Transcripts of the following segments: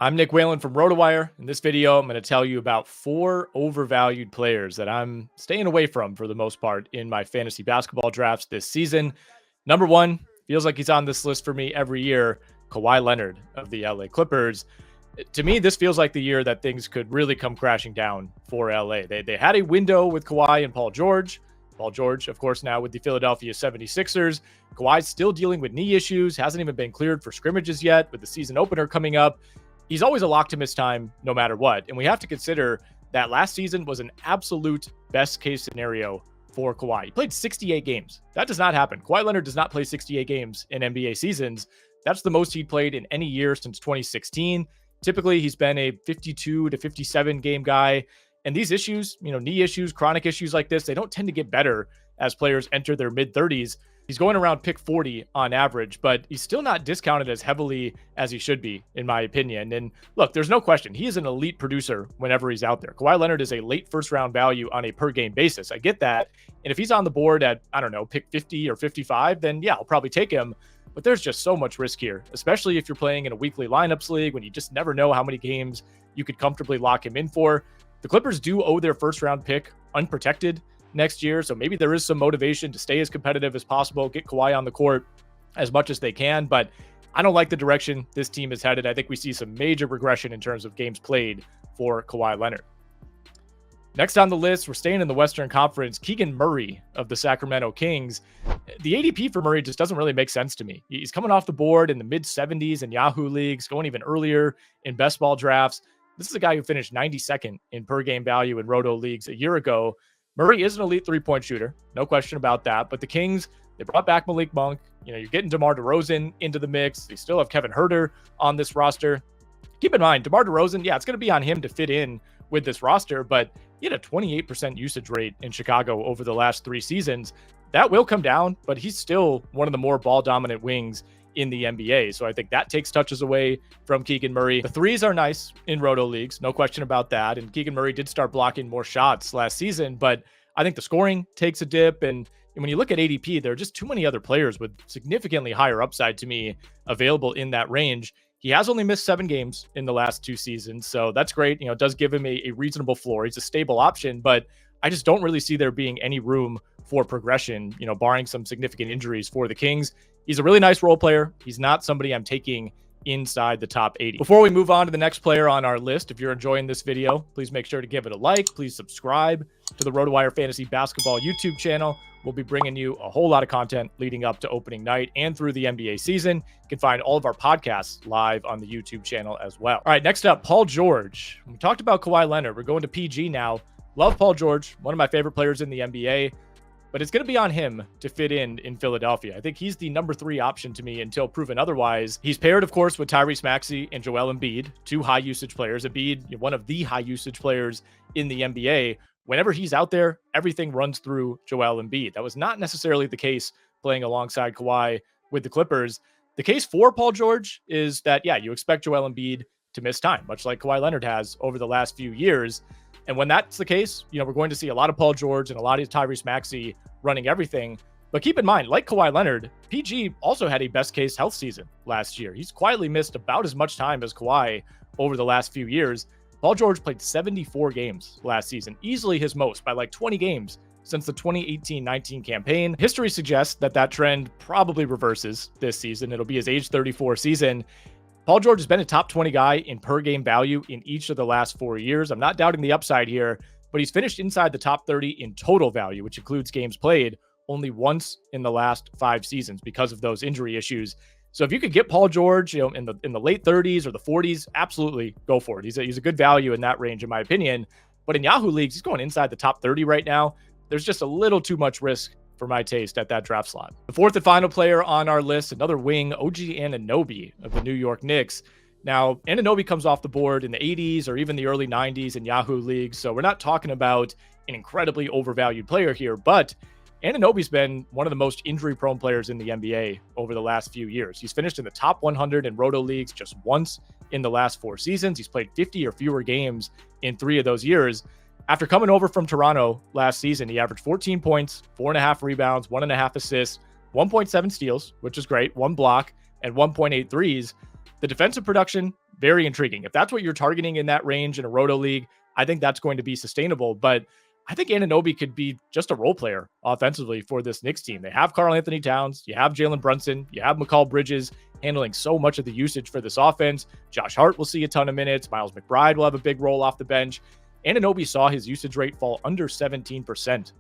I'm Nick Whalen from RotoWire. In this video, I'm going to tell you about 4 overvalued players that I'm staying away from for the most part in my fantasy basketball drafts this season. Number 1, feels like he's on this list for me every year, Kawhi Leonard of the LA Clippers. To me, this feels like the year that things could really come crashing down for LA. They had a window with Kawhi and Paul George. Paul George, of course, now with the Philadelphia 76ers. Kawhi's still dealing with knee issues, hasn't even been cleared for scrimmages yet with the season opener coming up. He's always a lock to miss time no matter what. And we have to consider that last season was an absolute best case scenario for Kawhi. He played 68 games. That does not happen. Kawhi Leonard does not play 68 games in NBA seasons. That's the most he'd played in any year since 2016. Typically, he's been a 52 to 57 game guy. And these issues, knee issues, chronic issues like this, they don't tend to get better as players enter their mid-30s. He's going around pick 40 on average, but he's still not discounted as heavily as he should be, in my opinion. And look, there's no question. He is an elite producer whenever he's out there. Kawhi Leonard is a late first-round value on a per-game basis. I get that. And if he's on the board at, pick 50 or 55, then yeah, I'll probably take him. But there's just so much risk here, especially if you're playing in a weekly lineups league when you just never know how many games you could comfortably lock him in for. The Clippers do owe their first-round pick unprotected next year, so maybe there is some motivation to stay as competitive as possible, get Kawhi on the court as much as they can, but I don't like the direction this team is headed. I think we see some major regression in terms of games played for Kawhi Leonard. Next on the list, we're staying in the Western Conference, Keegan Murray of the Sacramento Kings. The ADP for Murray just doesn't really make sense to me. He's coming off the board in the mid-70s in Yahoo leagues, going even earlier in best ball drafts. This is a guy who finished 92nd in per-game value in Roto leagues a year ago. Murray is an elite three-point shooter, no question about that. But the Kings, they brought back Malik Monk. You're getting DeMar DeRozan into the mix. They still have Kevin Huerter on this roster. Keep in mind, DeMar DeRozan, yeah, it's going to be on him to fit in with this roster, but he had a 28% usage rate in Chicago over the last 3 seasons. That will come down, but he's still one of the more ball-dominant wings in the NBA. So I think that takes touches away from Keegan Murray. The threes are nice in Roto leagues, no question about that. And Keegan Murray did start blocking more shots last season, but I think the scoring takes a dip. And when you look at ADP, there are just too many other players with significantly higher upside to me available in that range. He has only missed 7 games in the last 2 seasons. So that's great. It does give him a reasonable floor. He's a stable option, but I just don't really see there being any room for progression, barring some significant injuries for the Kings. He's a really nice role player. He's not somebody I'm taking inside the top 80. Before we move on to the next player on our list, if you're enjoying this video, please make sure to give it a like. Please subscribe to the RotoWire Fantasy Basketball YouTube channel. We'll be bringing you a whole lot of content leading up to opening night and through the NBA season. You can find all of our podcasts live on the YouTube channel as well. All right, next up, Paul George. We talked about Kawhi Leonard. We're going to PG now. Love Paul George, one of my favorite players in the NBA. But it's going to be on him to fit in Philadelphia. I think he's the number 3 option to me until proven otherwise. He's paired, of course, with Tyrese Maxey and Joel Embiid, 2 high-usage players. Embiid, one of the high-usage players in the NBA. Whenever he's out there, everything runs through Joel Embiid. That was not necessarily the case playing alongside Kawhi with the Clippers. The case for Paul George is that, yeah, you expect Joel Embiid to miss time, much like Kawhi Leonard has over the last few years. And when that's the case, we're going to see a lot of Paul George and a lot of Tyrese Maxey running everything. But keep in mind, like Kawhi Leonard, PG also had a best case health season last year. He's quietly missed about as much time as Kawhi over the last few years. Paul George played 74 games last season, easily his most by like 20 games since the 2018-19 campaign. History suggests that trend probably reverses this season. It'll be his age 34 season. Paul George has been a top 20 guy in per game value in each of the last 4 years. I'm not doubting the upside here, but he's finished inside the top 30 in total value, which includes games played, only once in the last 5 seasons because of those injury issues. So if you could get Paul George, in the late 30s or the 40s, absolutely go for it. He's a good value in that range, in my opinion. But in Yahoo leagues, he's going inside the top 30 right now. There's just a little too much risk for my taste at that draft slot. The fourth and final player on our list, another wing, OG Anunoby of the New York Knicks. Now, Anunoby comes off the board in the 80s or even the early 90s in Yahoo leagues, so we're not talking about an incredibly overvalued player here, but Anunoby's been one of the most injury-prone players in the NBA over the last few years. He's finished in the top 100 in Roto leagues just once in the last 4 seasons. He's played 50 or fewer games in 3 of those years. After coming over from Toronto last season, he averaged 14 points, 4.5 rebounds, 1.5 assists, 1.7 steals, which is great, 1 block, and 1.8 threes. The defensive production very intriguing. If that's what you're targeting in that range in a roto league, I think that's going to be sustainable. But I think Anunoby could be just a role player offensively for this Knicks team. They have Karl Anthony Towns, you have Jalen Brunson, you have McCall Bridges handling so much of the usage for this offense. Josh Hart will see a ton of minutes. Miles McBride will have a big role off the bench. Anunoby saw his usage rate fall under 17%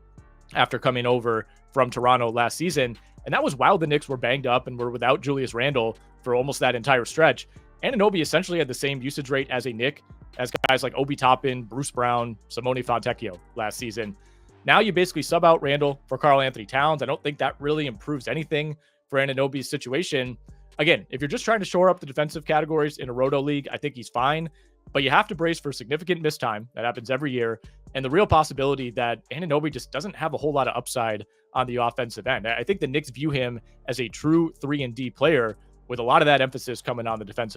after coming over from Toronto last season. And that was while the Knicks were banged up and were without Julius Randle for almost that entire stretch. Anunoby essentially had the same usage rate as a Knick as guys like Obi Toppin, Bruce Brown, Simone Fontecchio last season. Now you basically sub out Randle for Karl Anthony Towns. I don't think that really improves anything for Anunoby's situation. Again, if you're just trying to shore up the defensive categories in a roto league, I think he's fine. But you have to brace for significant missed time. That happens every year. And the real possibility that Anunoby just doesn't have a whole lot of upside on the offensive end. I think the Knicks view him as a true 3-and-D player with a lot of that emphasis coming on the defensive end.